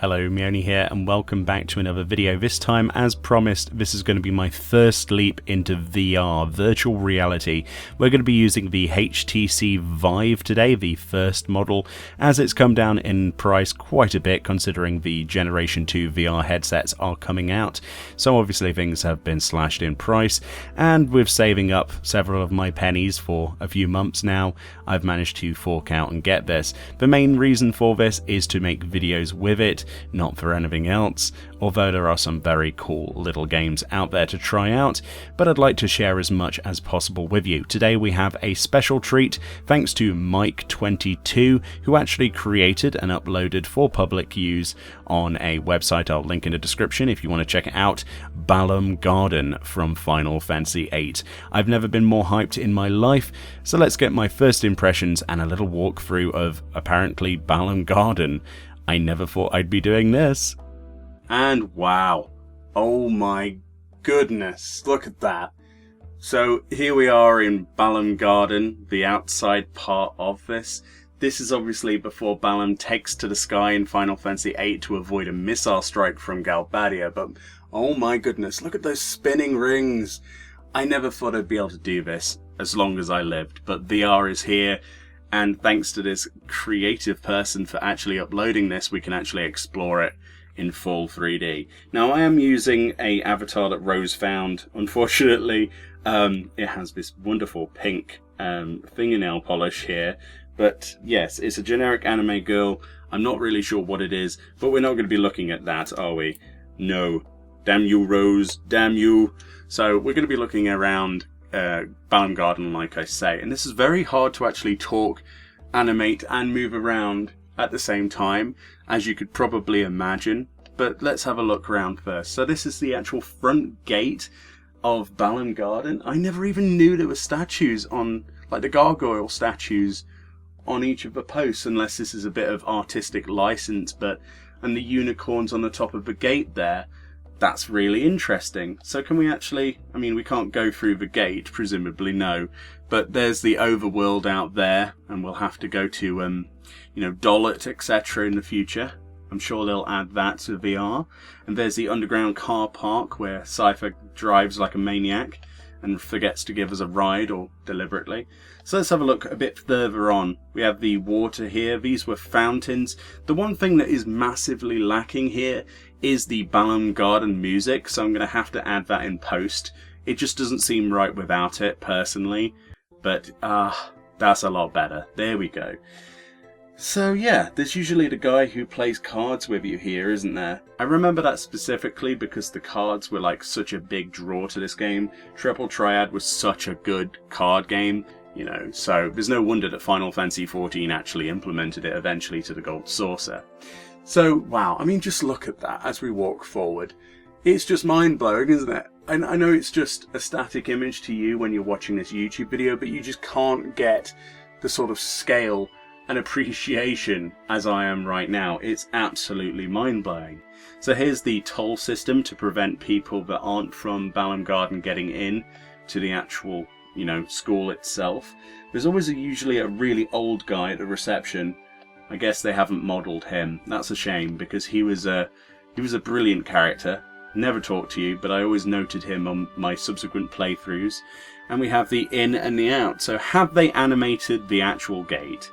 Hello, Meoni here, and welcome back to another video. This time, as promised, this is going to be my first leap into VR, virtual reality. We're going to be using the HTC Vive today, the first model, as it's come down in price quite a bit considering the Generation 2 VR headsets are coming out. So obviously things have been slashed in price, and with saving up several of my pennies for a few months now, I've managed to fork out and get this. The main reason for this is to make videos with it, not for anything else, although there are some very cool little games out there to try out, but I'd like to share as much as possible with you. Today we have a special treat thanks to Mike22, who actually created and uploaded for public use on a website I'll link in the description if you want to check it out, Balamb Garden from Final Fantasy VIII. I've never been more hyped in my life, so let's get my first impressions and a little walkthrough of apparently Balamb Garden. I never thought I'd be doing this. And wow, oh my goodness, look at that. So here we are in Balamb Garden, the outside part of this. This is obviously before Balamb takes to the sky in Final Fantasy VIII to avoid a missile strike from Galbadia, but oh my goodness, look at those spinning rings. I never thought I'd be able to do this as long as I lived, but VR is here. And thanks to this creative person for actually uploading this, we can actually explore it in full 3D. Now, I am using a avatar that Rose found. Unfortunately, it has this wonderful pink fingernail polish here. But yes, it's a generic anime girl. I'm not really sure what it is, but we're not going to be looking at that, are we? No. Damn you, Rose. Damn you. So we're going to be looking around Balamb Garden, like I say, and this is very hard to actually talk, animate and move around at the same time, as you could probably imagine, but let's have a look around first. So this is the actual front gate of Balamb Garden. I never even knew there were statues on, like the gargoyle statues on each of the posts, unless this is a bit of artistic license, and the unicorns on the top of the gate there. That's really interesting. So can we actually, I mean, we can't go through the gate, presumably, no. But there's the overworld out there, and we'll have to go to, Dollet, etc. in the future. I'm sure they'll add that to VR. And there's the underground car park where Cypher drives like a maniac and forgets to give us a ride, or deliberately. So let's have a look a bit further on. We have the water here. These were fountains. The one thing that is massively lacking here is the Balamb Garden music, so I'm going to have to add that in post. It just doesn't seem right without it, personally. But, that's a lot better. There we go. So yeah, there's usually the guy who plays cards with you here, isn't there? I remember that specifically because the cards were like such a big draw to this game. Triple Triad was such a good card game, so there's no wonder that Final Fantasy XIV actually implemented it eventually to the Gold Saucer. So, wow, I mean, just look at that as we walk forward. It's just mind-blowing, isn't it? And I know it's just a static image to you when you're watching this YouTube video, but you just can't get the sort of scale and appreciation as I am right now. It's absolutely mind-blowing. So here's the toll system to prevent people that aren't from Balamb Garden getting in to the actual, school itself. There's always usually a really old guy at the reception. I guess they haven't modelled him. That's a shame, because he was a brilliant character. Never talked to you, but I always noted him on my subsequent playthroughs. And we have the in and the out. So have they animated the actual gate?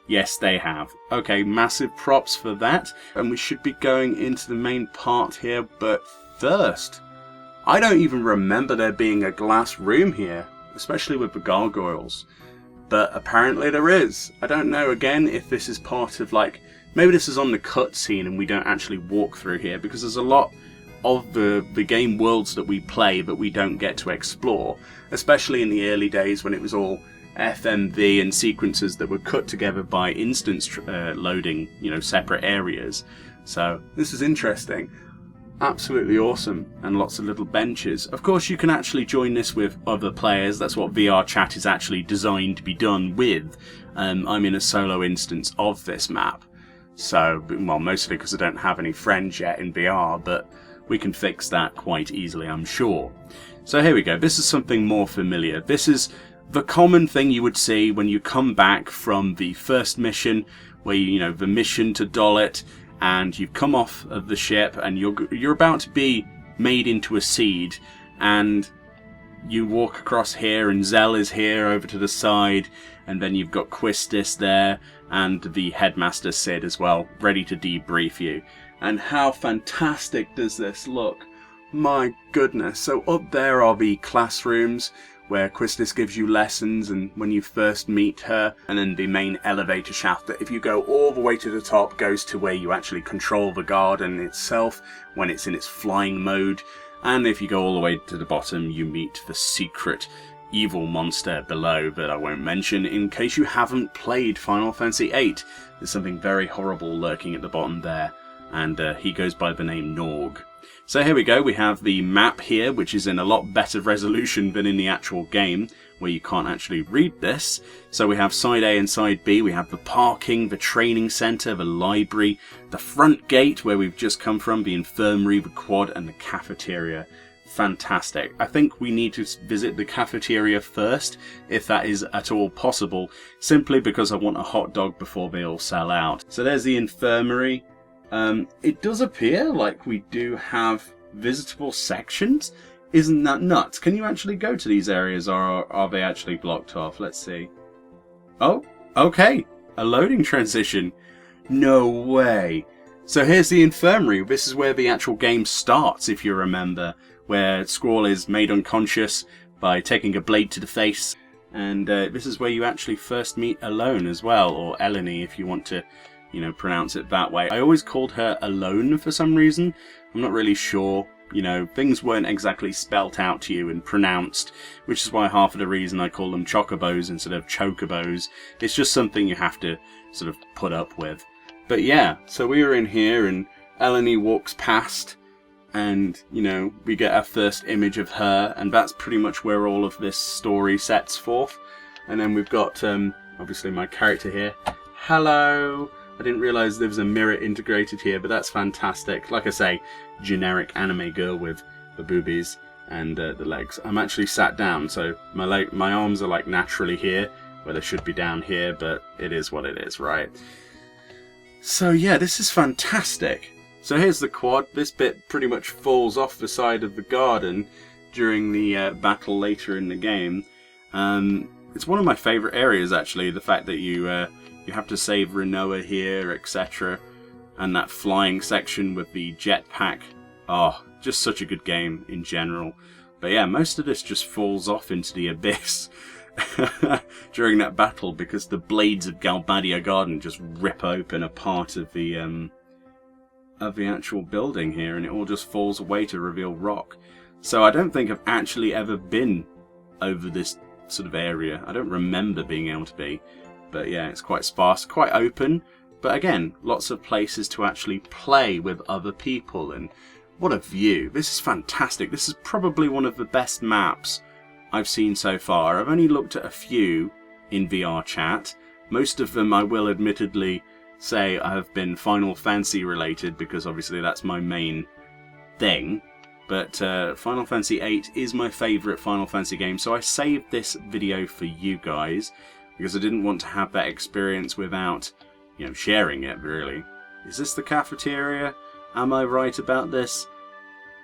Yes, they have. Okay, massive props for that. And we should be going into the main part here, but first, I don't even remember there being a glass room here, especially with the gargoyles. But apparently there is. I don't know, again, if this is part of, maybe this is on the cutscene and we don't actually walk through here, because there's a lot of the game worlds that we play that we don't get to explore, especially in the early days when it was all FMV and sequences that were cut together by instance loading, separate areas. So this is interesting. Absolutely awesome, and lots of little benches. Of course, you can actually join this with other players. That's what VR chat is actually designed to be done with. I'm in a solo instance of this map, so, well, mostly because I don't have any friends yet in VR, but we can fix that quite easily, I'm sure. So here we go. This is something more familiar. This is the common thing you would see when you come back from the first mission, where the mission to Dollet, and you've come off of the ship, and you're about to be made into a seed, and you walk across here, and Zell is here over to the side, and then you've got Quistis there, and the headmaster Sid as well, ready to debrief you. And how fantastic does this look? My goodness. So up there are the classrooms where Quistis gives you lessons and when you first meet her, and then the main elevator shaft that, if you go all the way to the top, goes to where you actually control the garden itself when it's in its flying mode. And if you go all the way to the bottom, you meet the secret evil monster below that I won't mention in case you haven't played Final Fantasy VIII. There's something very horrible lurking at the bottom there, and he goes by the name Norg. So here we go, we have the map here, which is in a lot better resolution than in the actual game, where you can't actually read this. So we have side A and side B, we have the parking, the training centre, the library, the front gate where we've just come from, the infirmary, the quad, and the cafeteria. Fantastic. I think we need to visit the cafeteria first, if that is at all possible, simply because I want a hot dog before they all sell out. So there's the infirmary. It does appear like we do have visitable sections. Isn't that nuts? Can you actually go to these areas, or are they actually blocked off? Let's see. Oh, okay. A loading transition. No way. So here's the infirmary. This is where the actual game starts, if you remember, where Squall is made unconscious by taking a blade to the face. And this is where you actually first meet Alone as well, or Eleni if you want to, you know, pronounce it that way. I always called her Alone for some reason. I'm not really sure. You know, things weren't exactly spelt out to you and pronounced, which is why half of the reason I call them chocobos instead of chocobos. It's just something you have to sort of put up with. But yeah, so we were in here and Eleni walks past and, you know, we get our first image of her, and that's pretty much where all of this story sets forth. And then we've got, obviously my character here. Hello! I didn't realise there was a mirror integrated here, but that's fantastic. Like I say, generic anime girl with the boobies and the legs. I'm actually sat down, so my arms are like naturally here, where they should be down here, but it is what it is, right? So yeah, this is fantastic. So here's the quad. This bit pretty much falls off the side of the garden during the battle later in the game. It's one of my favourite areas, actually, the fact that you have to save Renoa here, etc. And that flying section with the jetpack. Oh, just such a good game in general. But yeah, most of this just falls off into the abyss during that battle because the blades of Galbadia Garden just rip open a part of the actual building here, and it all just falls away to reveal rock. So I don't think I've actually ever been over this sort of area. I don't remember being able to be. But yeah, it's quite sparse, quite open. But again, lots of places to actually play with other people. And what a view. This is fantastic. This is probably one of the best maps I've seen so far. I've only looked at a few in VR chat. Most of them, I will admittedly say, have been Final Fantasy related, because obviously that's my main thing. But Final Fantasy VIII is my favourite Final Fantasy game, so I saved this video for you guys, because I didn't want to have that experience without, you know, sharing it, really. Is this the cafeteria? Am I right about this?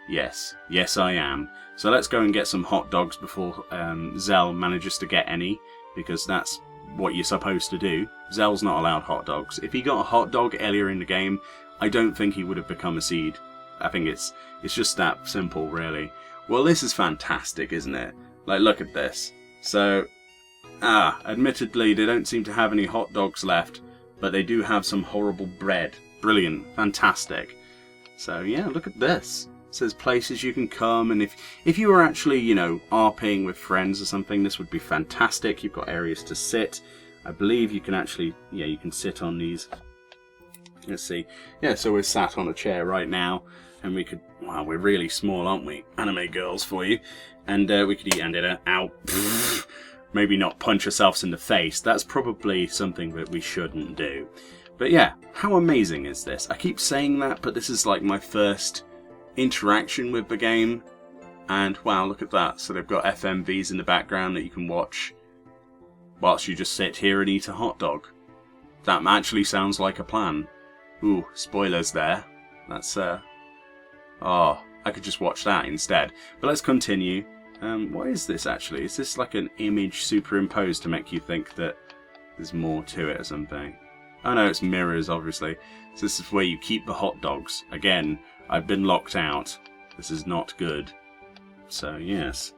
Yes. Yes, I am. So let's go and get some hot dogs before Zell manages to get any, because that's what you're supposed to do. Zell's not allowed hot dogs. If he got a hot dog earlier in the game, I don't think he would have become a seed. I think it's just that simple, really. Well, this is fantastic, isn't it? Like, look at this. So, admittedly, they don't seem to have any hot dogs left, but they do have some horrible bread. Brilliant. Fantastic. So, yeah, look at this. It says places you can come, and if you were actually, you know, RPing with friends or something, this would be fantastic. You've got areas to sit. I believe you can actually, yeah, you can sit on these. Let's see. Yeah, so we're sat on a chair right now, and we could, wow, we're really small, aren't we? Anime girls for you. And we could eat and dinner. Ow. Maybe not punch ourselves in the face. That's probably something that we shouldn't do. But yeah, how amazing is this? I keep saying that, but this is like my first interaction with the game. And wow, look at that. So they've got FMVs in the background that you can watch whilst you just sit here and eat a hot dog. That actually sounds like a plan. Ooh, spoilers there. That's, oh, I could just watch that instead. But let's continue. What is this actually? Is this like an image superimposed to make you think that there's more to it or something? Oh no, it's mirrors, obviously. So this is where you keep the hot dogs. Again, I've been locked out. This is not good. So yes,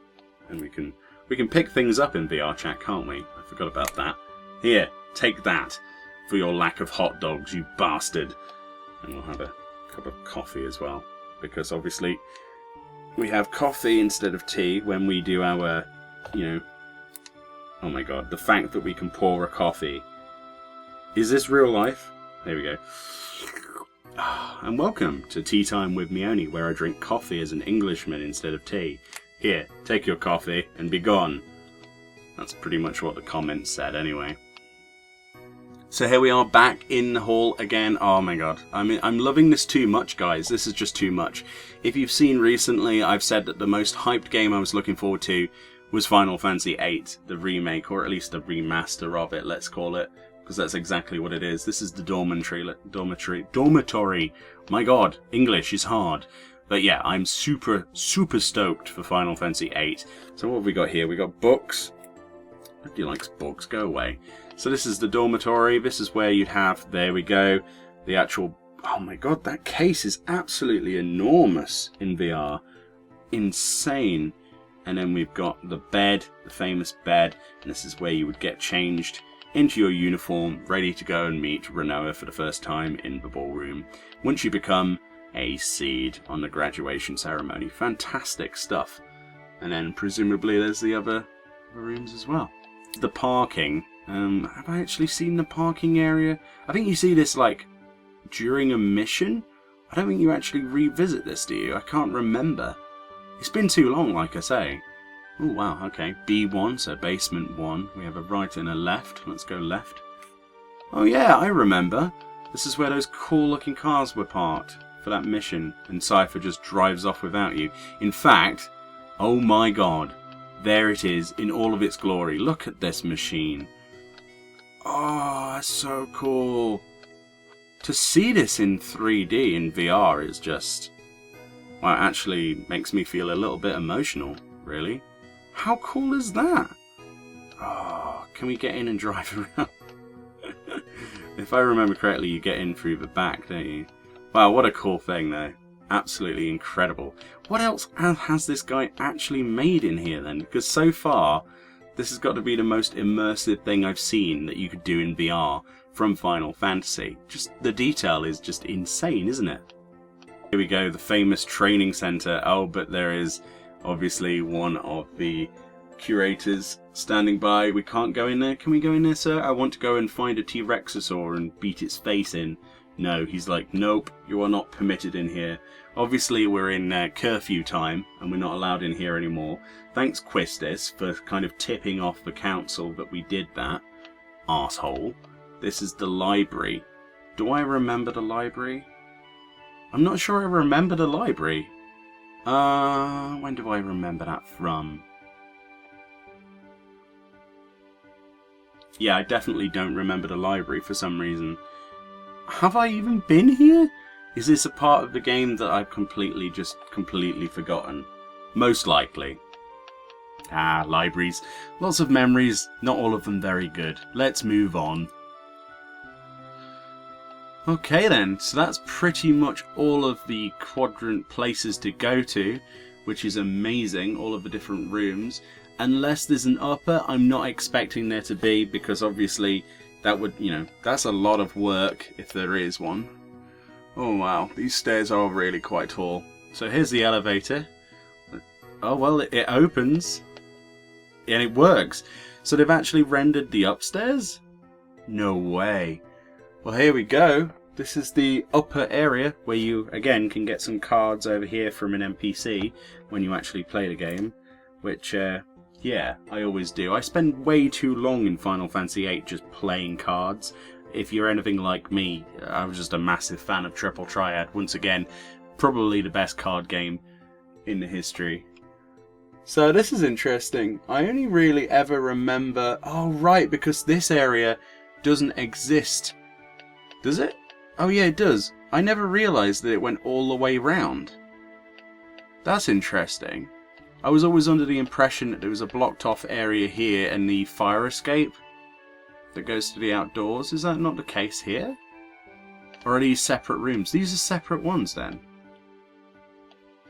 and we can pick things up in VR chat, can't we? I forgot about that. Here, take that for your lack of hot dogs, you bastard. And we'll have a cup of coffee as well, because obviously we have coffee instead of tea when we do our, you know, oh my god, the fact that we can pour a coffee. Is this real life? There we go. And welcome to Tea Time with Meoni, where I drink coffee as an Englishman instead of tea. Here, take your coffee and be gone. That's pretty much what the comments said anyway. So here we are back in the hall again. Oh my god. I mean, I'm loving this too much, guys. This is just too much. If you've seen recently, I've said that the most hyped game I was looking forward to was Final Fantasy VIII, the remake, or at least a remaster of it, let's call it. Because that's exactly what it is. This is the dormitory. My god, English is hard. But yeah, I'm super stoked for Final Fantasy VIII. So what have we got here? We got books. Nobody likes books, go away. So this is the dormitory. This is where you'd have, there we go, the actual, oh my god, that case is absolutely enormous in VR. Insane. And then we've got the bed, the famous bed, and this is where you would get changed into your uniform, ready to go and meet Renoa for the first time in the ballroom, once you become a seed on the graduation ceremony. Fantastic stuff. And then presumably there's the other rooms as well. The parking. Have I actually seen the parking area? I think you see this like during a mission. I don't think you actually revisit this, do you? I can't remember. It's been too long, like I say. Oh wow, okay. B1, so basement 1. We have a right and a left. Let's go left. Oh yeah, I remember. This is where those cool looking cars were parked for that mission, and Cypher just drives off without you. In fact, oh my god, there it is in all of its glory. Look at this machine. Oh, that's so cool. To see this in 3D in VR is just, well, it actually makes me feel a little bit emotional, really. How cool is that? Oh, can we get in and drive around? If I remember correctly, you get in through the back, don't you? Wow, what a cool thing, though. Absolutely incredible. What else has this guy actually made in here, then? Because so far, this has got to be the most immersive thing I've seen that you could do in VR from Final Fantasy. Just the detail is just insane, isn't it? Here we go, the famous training center. Oh, but there is obviously one of the curators standing by. We can't go in there. Can we go in there, sir? I want to go and find a T-Rexosaur and beat its face in. No, he's like, nope, you are not permitted in here. Obviously, we're in curfew time, and we're not allowed in here anymore. Thanks, Quistis, for kind of tipping off the council that we did that. Arsehole. This is the library. Do I remember the library? I'm not sure I remember the library. When do I remember that from? Yeah, I definitely don't remember the library for some reason. Have I even been here? Is this a part of the game that I've completely forgotten? Most likely. Ah, libraries. Lots of memories, not all of them very good. Let's move on. Okay then, so that's pretty much all of the quadrant places to go to, which is amazing, all of the different rooms. Unless there's an upper, I'm not expecting there to be, because obviously that would, you know, that's a lot of work if there is one. Oh wow, these stairs are really quite tall. So here's the elevator. Oh well, it opens. And it works. So they've actually rendered the upstairs? No way. Well, here we go. This is the upper area where you, again, can get some cards over here from an NPC when you actually play the game. Which, yeah, I always do. I spend way too long in Final Fantasy VIII just playing cards. If you're anything like me, I was just a massive fan of Triple Triad. Once again, probably the best card game in the history. So this is interesting. I only really ever remember... Oh, right, because this area doesn't exist. Does it? Oh yeah, it does. I never realised that it went all the way round. That's interesting. I was always under the impression that there was a blocked off area here and the fire escape that goes to the outdoors. Is that not the case here? Or are these separate rooms? These are separate ones then.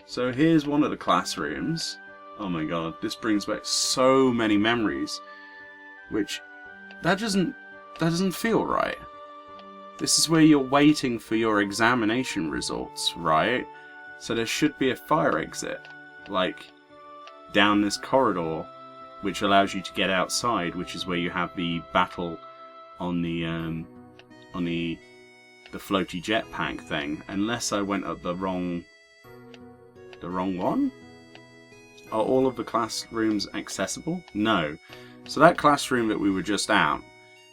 So here's one of the classrooms. Oh my god, this brings back so many memories. Which, that doesn't feel right. This is where you're waiting for your examination results, right? So there should be a fire exit, like down this corridor, which allows you to get outside, which is where you have the battle on the floaty jetpack thing. Unless I went up the wrong one? Are all of the classrooms accessible? No. So that classroom that we were just at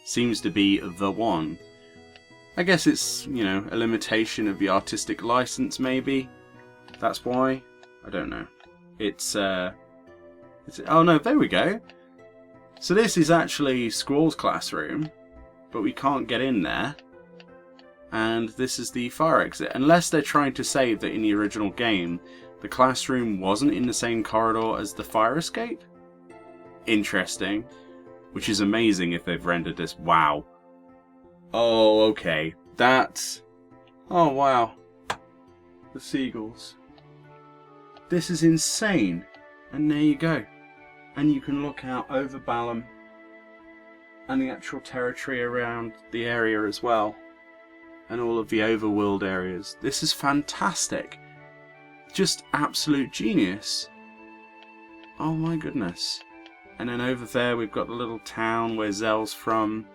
seems to be the one. I guess it's, you know, a limitation of the artistic license, maybe. That's why. I don't know. It's oh no, there we go. So this is actually Squall's classroom, but we can't get in there. And this is the fire exit. Unless they're trying to say that in the original game, the classroom wasn't in the same corridor as the fire escape. Interesting. Which is amazing if they've rendered this. Wow. Oh, okay. That's... Oh, wow. The seagulls. This is insane. And there you go. And you can look out over Balamb and the actual territory around the area as well. And all of the overworld areas. This is fantastic. Just absolute genius. Oh my goodness. And then over there we've got the little town where Zell's from.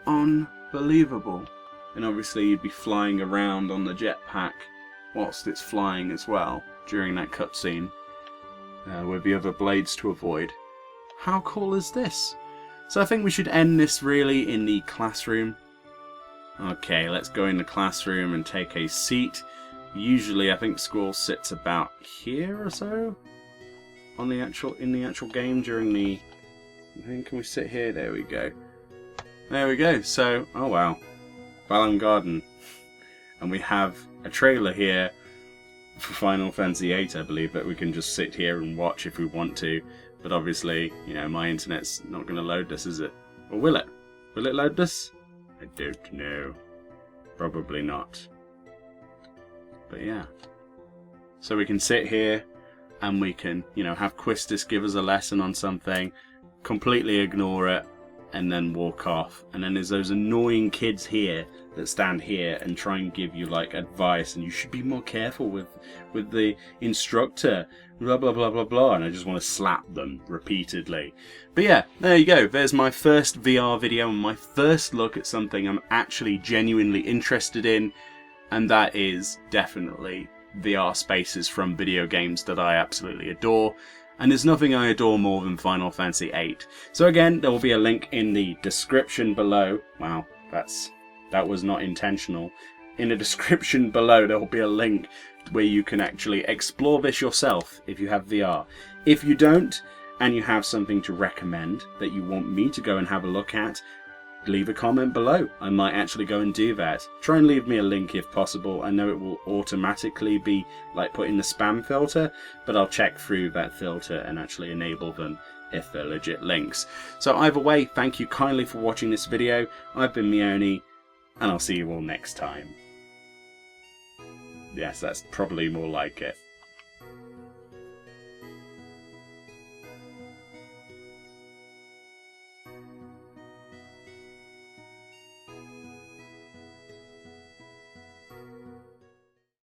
Unbelievable. And obviously you'd be flying around on the jetpack whilst it's flying as well during that cutscene. With the other blades to avoid. How cool is this? So I think we should end this really in the classroom. Okay, let's go in the classroom and take a seat. Usually I think Squall sits about here or so on the in the actual game during the... Can we sit here? There we go. There we go. So, oh wow. Balamb Garden. And we have a trailer here for Final Fantasy VIII, I believe, that we can just sit here and watch if we want to. But obviously, you know, my internet's not going to load this, is it? Or will it? Will it load this? I don't know. Probably not. But yeah. So we can sit here and we can, you know, have Quistis give us a lesson on something, completely ignore it, and then walk off. And then there's those annoying kids here that stand here and try and give you like advice, and you should be more careful with the instructor, blah blah blah blah blah, and I just want to slap them repeatedly. But yeah, there you go. There's my first VR video and my first look at something I'm actually genuinely interested in, and that is definitely VR spaces from video games that I absolutely adore. And there's nothing I adore more than Final Fantasy VIII. So again, there will be a link in the description below. Wow, that was not intentional. In the description below, there will be a link where you can actually explore this yourself if you have VR. If you don't, and you have something to recommend that you want me to go and have a look at, leave a comment below. I might actually go and do that. Try and leave me a link if possible. I know it will automatically be like put in the spam filter, but I'll check through that filter and actually enable them if they're legit links. So either way, thank you kindly for watching this video. I've been Meoni, and I'll see you all next time. Yes, that's probably more like it.